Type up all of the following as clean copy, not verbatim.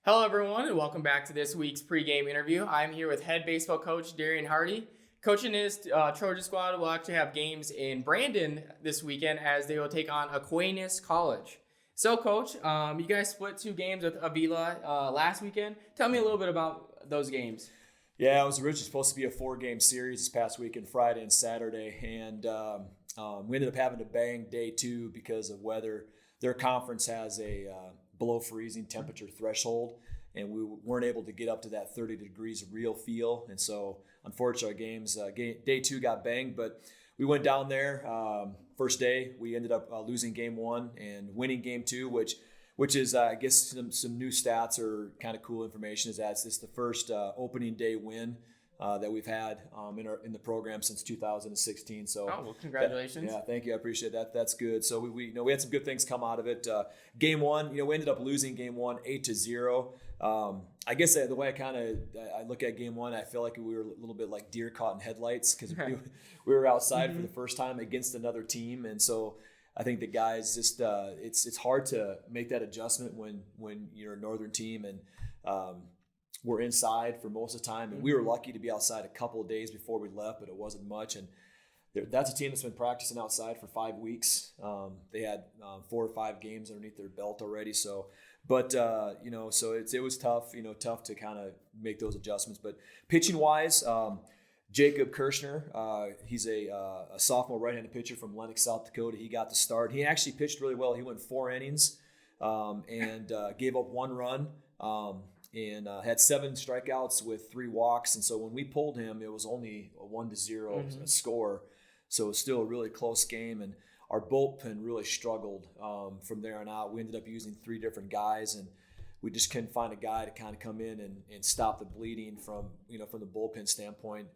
Hello, everyone, and welcome back to this week's pregame interview. I'm here with head baseball coach Derrion Hardie. Coaching his Trojan squad will actually have games in Brandon this weekend as they will take on Aquinas College. So, Coach, you guys split 2 games with Avila last weekend. Tell me a little bit about those games. Yeah, it was originally supposed to be a 4-game series this past weekend, Friday and Saturday, and we ended up having to bang day 2 because of weather. Their conference has a below freezing temperature threshold, and we weren't able to get up to that 30 degrees real feel, and so unfortunately our games day 2 got banged, but we went down there. First day we ended up losing game 1 and winning game 2, which is I guess some new stats or kind of cool information is that it's the first opening day win that we've had in the program since 2016. So, well, congratulations! Thank you. I appreciate that. That's good. So we had some good things come out of it. Game 1, we ended up losing game 1 8-0. I guess the way I look at game 1, I feel like we were a little bit like deer caught in headlights because we were outside for the first time against another team, and so I think the guys just it's hard to make that adjustment when you're a northern team and we're inside for most of the time, and we were lucky to be outside a couple of days before we left, but it wasn't much. And that's a team that's been practicing outside for 5 weeks. They had 4 or 5 games underneath their belt already. So, but so it was tough. Tough to kind of make those adjustments. But pitching wise, Jacob Kirshner, he's a sophomore right-handed pitcher from Lenox, South Dakota. He got the start. He actually pitched really well. He went 4 innings and gave up 1 run. And had 7 strikeouts with 3 walks. And so when we pulled him, it was only a 1-0 score. So it was still a really close game. And our bullpen really struggled from there on out. We ended up using 3 different guys, and we just couldn't find a guy to kind of come in and stop the bleeding from the bullpen standpoint.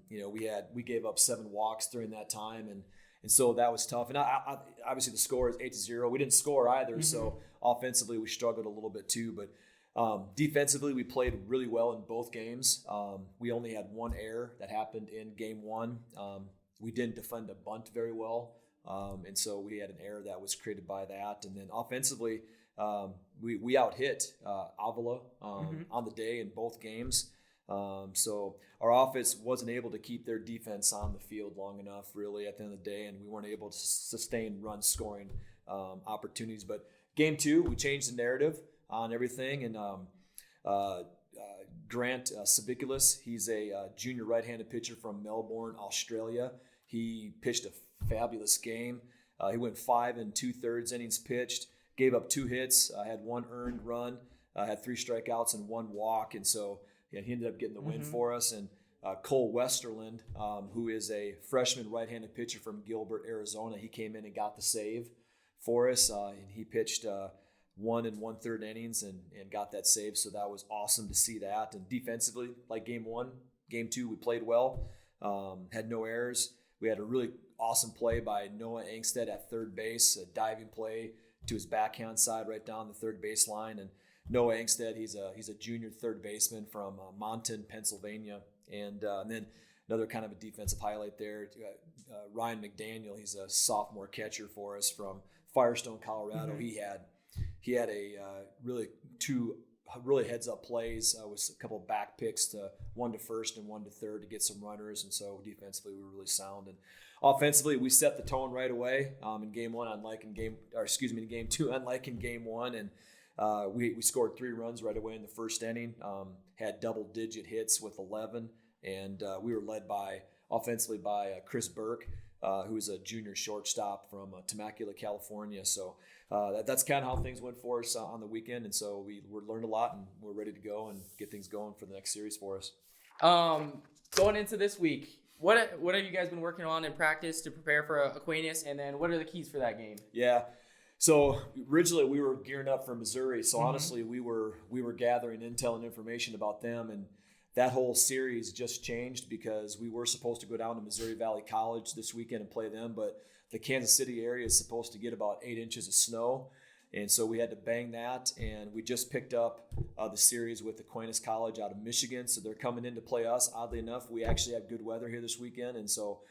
We gave up 7 walks during that time, and so that was tough. And I obviously the score is 8-0. We didn't score either, so offensively we struggled a little bit too. But defensively, we played really well in both games. We only had 1 error that happened in game 1. We didn't defend a bunt very well, and so we had an error that was created by that. And then offensively, we out-hit Avila on the day in both games. So our offense wasn't able to keep their defense on the field long enough, really, at the end of the day, and we weren't able to sustain run-scoring opportunities. But game 2, we changed the narrative on everything, and Grant Sabiculis, he's a junior right-handed pitcher from Melbourne, Australia. He pitched a fabulous game. He went 5 2/3 innings pitched, gave up 2 hits, had 1 earned run, had 3 strikeouts and 1 walk, and so he ended up getting the win for us. And Cole Westerland, who is a freshman right-handed pitcher from Gilbert, Arizona, he came in and got the save for us, and he pitched 1 1/3 innings and got that save. So that was awesome to see that. And defensively, like game 1, game 2, we played well, had no errors. We had a really awesome play by Noah Angstead at third base, a diving play to his backhand side right down the third baseline. And Noah Angstead, he's a junior third baseman from Monton, Pennsylvania. And then another kind of a defensive highlight there, Ryan McDaniel, he's a sophomore catcher for us from Firestone, Colorado. He had a really 2 really heads-up plays with a couple of back picks, 1 to first and 1 to third to get some runners, and so defensively we were really sound. And offensively, we set the tone right away in game 1, in game 2, unlike in game 1, and we scored 3 runs right away in the first inning. Had double-digit hits with 11, and we were led offensively by Chris Burke, who is a junior shortstop from Temecula, California. So that's kind of how things went for us on the weekend. And so we learned a lot, and we're ready to go and get things going for the next series for us. Going into this week, what have you guys been working on in practice to prepare for Aquinas, and then what are the keys for that game? Yeah. So originally we were gearing up for Missouri. So honestly, we were gathering intel and information about them, and that whole series just changed because we were supposed to go down to Missouri Valley College this weekend and play them, but the Kansas City area is supposed to get about 8 inches of snow, and so we had to bang that. And we just picked up the series with Aquinas College out of Michigan, so they're coming in to play us. Oddly enough, we actually have good weather here this weekend, and so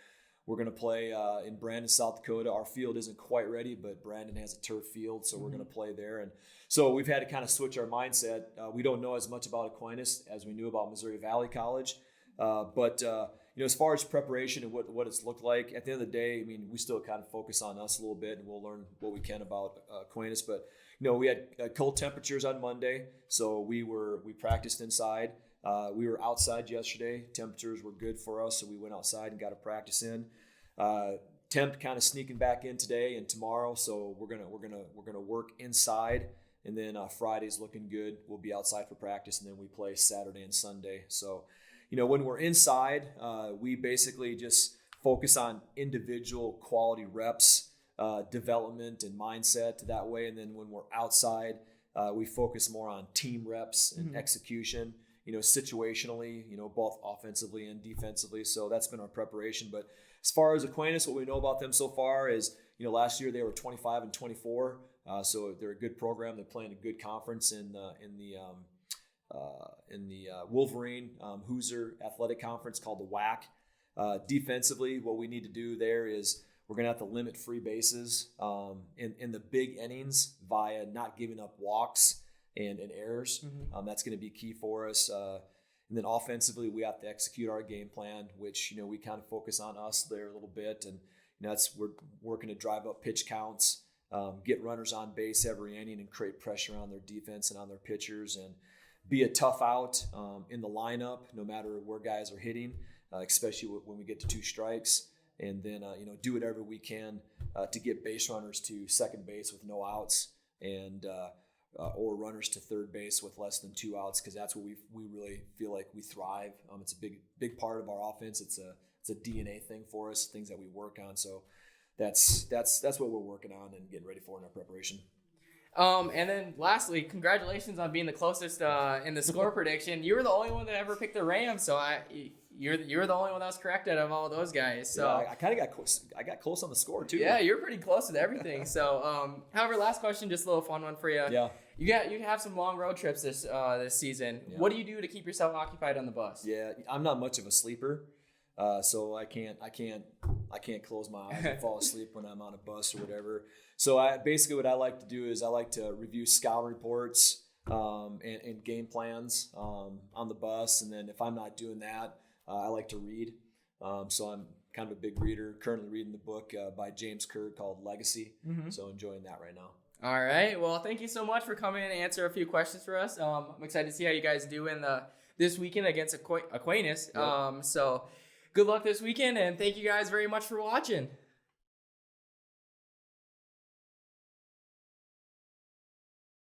We're going to play in Brandon, South Dakota. Our field isn't quite ready, but Brandon has a turf field, so we're going to play there. And so we've had to kind of switch our mindset. We don't know as much about Aquinas as we knew about Missouri Valley College. But as far as preparation and what it's looked like, at the end of the day, I mean, we still kind of focus on us a little bit, and we'll learn what we can about Aquinas. But we had cold temperatures on Monday, so we practiced inside. We were outside yesterday. Temperatures were good for us, so we went outside and got a practice in. Temp kind of sneaking back in today and tomorrow, so we're gonna work inside, and then Friday's looking good. We'll be outside for practice, and then we play Saturday and Sunday. So, when we're inside, we basically just focus on individual quality reps, development, and mindset that way. And then when we're outside, we focus more on team reps and execution. Situationally, both offensively and defensively. So that's been our preparation. But as far as Aquinas, what we know about them so far is, last year they were 25-24. So they're a good program. They're playing a good conference in the Wolverine Hoosier Athletic Conference called the WAC. Defensively, what we need to do there is we're going to have to limit free bases in the big innings via not giving up walks and errors. That's going to be key for us. And then offensively, we have to execute our game plan, which, we kind of focus on us there a little bit. And we're working to drive up pitch counts, get runners on base every inning and create pressure on their defense and on their pitchers, and be a tough out in the lineup, no matter where guys are hitting, especially when we get to 2 strikes. And then, do whatever we can to get base runners to second base with no outs, and or runners to third base with less than 2 outs, because that's where we really feel like we thrive. It's a big part of our offense. It's a DNA thing for us, things that we work on. So that's what we're working on and getting ready for in our preparation. And then lastly, congratulations on being the closest in the score prediction. You were the only one that ever picked the Rams, so you're the only one that was correct out of all those guys. So yeah, I kind of got close. I got close on the score too. Yeah, you're pretty close with everything. So, however, last question, just a little fun one for you. Yeah. You have some long road trips this season. Yeah. What do you do to keep yourself occupied on the bus? Yeah, I'm not much of a sleeper, so I can't close my eyes and fall asleep when I'm on a bus or whatever. So what I like to do is I like to review scouting reports and game plans on the bus, and then if I'm not doing that, I like to read. So I'm kind of a big reader. Currently reading the book by James Kirk called Legacy. So enjoying that right now. All right. Well, thank you so much for coming in and answer a few questions for us. I'm excited to see how you guys do in this weekend against Aquinas. Yep. So good luck this weekend, and thank you guys very much for watching.